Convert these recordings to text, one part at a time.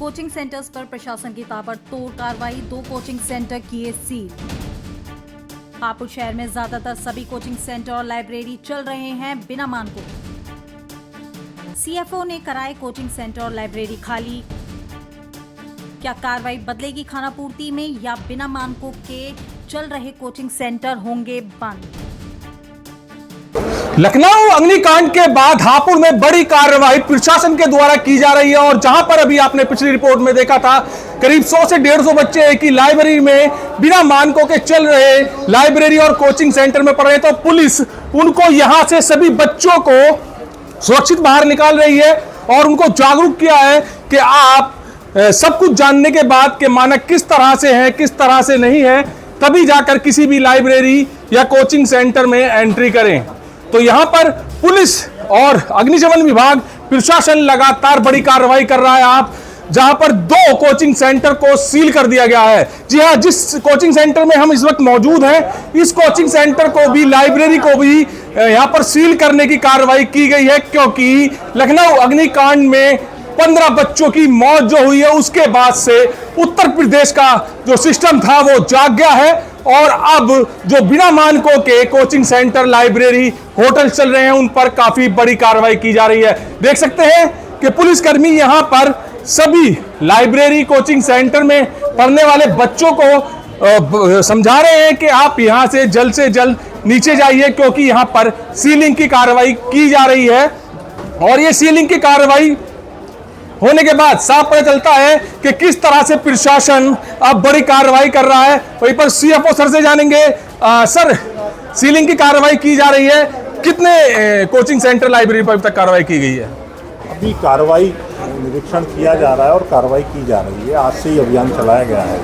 Coaching centres पर प्रशासन की ताबड़तोड़ कार्रवाई, 2 कोचिंग सेंटर किए सील। हापुड़ शहर में ज्यादातर सभी कोचिंग सेंटर और लाइब्रेरी चल रहे हैं बिना मानकों। सीएफओ ने कराए कोचिंग सेंटर और लाइब्रेरी खाली। क्या कार्रवाई बदलेगी खानापूर्ति में या बिना मानकों के चल रहे कोचिंग सेंटर होंगे बंद? लखनऊ अग्निकांड के बाद हापुड़ में बड़ी कार्रवाई प्रशासन के द्वारा की जा रही है और जहां पर अभी आपने पिछली रिपोर्ट में देखा था करीब 100 से 150 बच्चे एक ही लाइब्रेरी में बिना मानकों के चल रहे लाइब्रेरी और कोचिंग सेंटर में पढ़ रहे, तो पुलिस उनको यहां से सभी बच्चों को सुरक्षित बाहर निकाल रही है और उनको जागरूक किया है कि आप सब कुछ जानने के बाद के मानक किस तरह से हैं, किस तरह से नहीं है, तभी जाकर किसी भी लाइब्रेरी या कोचिंग सेंटर में एंट्री करें। तो यहां पर पुलिस और अग्निशमन विभाग प्रशासन लगातार बड़ी कार्रवाई कर रहा है। आप जहां पर 2 कोचिंग सेंटर को सील कर दिया गया है। जी हां, जिस कोचिंग सेंटर में हम इस वक्त मौजूद हैं, इस कोचिंग सेंटर को भी, लाइब्रेरी को भी यहां पर सील करने की कार्रवाई की गई है, क्योंकि लखनऊ अग्निकांड में 15 बच्चों की मौत जो हुई है उसके बाद से उत्तर प्रदेश का जो सिस्टम था वो जाग गया है और अब जो बिना मानकों के कोचिंग सेंटर, लाइब्रेरी, होटल चल रहे हैं उन पर काफी बड़ी कार्रवाई की जा रही है। देख सकते हैं कि पुलिसकर्मी यहां पर सभी लाइब्रेरी, कोचिंग सेंटर में पढ़ने वाले बच्चों को समझा रहे हैं कि आप यहां से जल्द नीचे जाइए, क्योंकि यहां पर सीलिंग की कार्रवाई की जा रही है। और ये सीलिंग की कार्रवाई होने के बाद साफ पता चलता है कि किस तरह से प्रशासन अब बड़ी कार्रवाई कर रहा है। वहीं पर सीएफओ सर से जानेंगे। सर, सीलिंग की कार्रवाई की जा रही है, कितने कोचिंग सेंटर, लाइब्रेरी पर अभी तक कार्रवाई की गई है? अभी कार्रवाई निरीक्षण किया जा रहा है और कार्रवाई की जा रही है। आज से ही अभियान चलाया गया है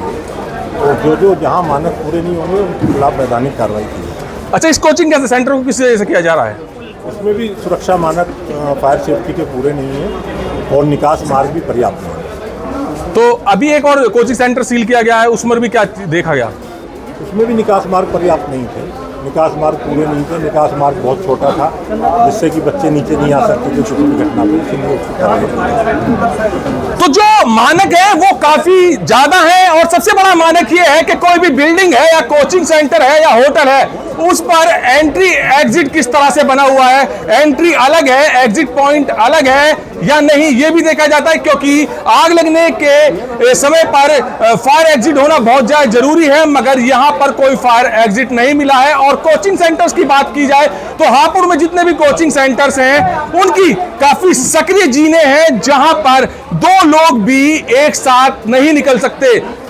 और जो जहां मानक पूरे नहीं होंगे उनके खिलाफ वैधानिक कार्रवाई की जाएगी। अच्छा, इस कोचिंग सेंटर को किस वजह से किया जा रहा है? इसमें भी सुरक्षा मानक फायर सेफ्टी के पूरे नहीं है और निकास मार्ग भी पर्याप्त नहीं है। तो अभी एक और कोचिंग सेंटर सील किया गया है, उसमें भी क्या देखा गया? उसमें भी निकास मार्ग पर्याप्त नहीं थे, निकास मार्ग पूरे नहीं थे, निकास मार्ग बहुत छोटा था जिससे कि बच्चे नीचे नहीं आ सकते थे किसी भी घटना पे। तो जो मानक है वो काफी ज्यादा है और सबसे बड़ा मानक ये है कि कोई भी बिल्डिंग है या कोचिंग सेंटर है या होटल है, उस पर एंट्री एग्जिट किस तरह से बना हुआ है, एंट्री अलग है, एग्जिट पॉइंट अलग है या नहीं, ये भी देखा जाता है, क्योंकि आग लगने के समय पर फायर एग्जिट होना बहुत ज्यादा जरूरी है, मगर यहां पर कोई फायर एग्जिट नहीं मिला है। और कोचिंग सेंटर्स की बात की जाए तो हापुड़ में जितने भी कोचिंग सेंटर्स हैं उनकी काफी सक्रिय जीने हैं, जहां पर 2 लोग भी एक साथ नहीं निकल सकते।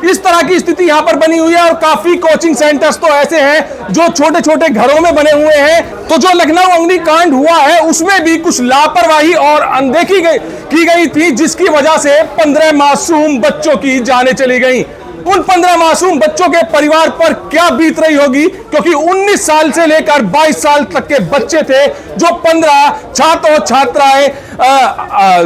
इस तरह की स्थिति यहां पर बनी हुई है और काफी कोचिंग सेंटर्स तो ऐसे हैं जो छोटे छोटे घरों में बने हुए हैं। तो जो लखनऊ अग्निकांड हुआ है उसमें भी कुछ लापरवाही और अनदेखी की गई थी, जिसकी वजह से 15 मासूम बच्चों की जानें चली गई। उन 15 मासूम बच्चों के परिवार पर क्या बीत रही होगी, क्योंकि 19 साल से लेकर 22 साल तक के बच्चे थे। जो 15 छात्र और छात्राएं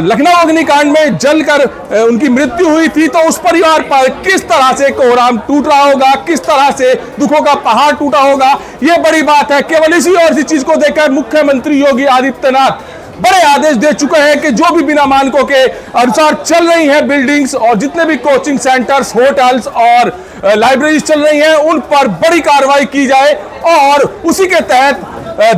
लखनऊ अग्निकांड में जलकर उनकी मृत्यु हुई थी, तो उस परिवार पर किस तरह से कोहराम टूट रहा होगा, किस तरह से दुखों का पहाड़ टूटा होगा, यह बड़ी बात है। केवल इसी और इसी चीज को देखकर मुख्यमंत्री योगी आदित्यनाथ बड़े आदेश दे चुके हैं कि जो भी बिना मानकों के अनुसार चल रही हैं बिल्डिंग्स और जितने भी कोचिंग सेंटर्स, होटल्स और लाइब्रेरीज चल रही हैं उन पर बड़ी कार्रवाई की जाए। और उसी के तहत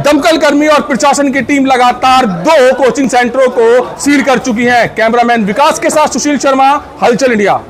दमकल कर्मी और प्रशासन की टीम लगातार 2 कोचिंग सेंटरों को सील कर चुकी है। कैमरामैन विकास के साथ सुशील शर्मा, हलचल इंडिया।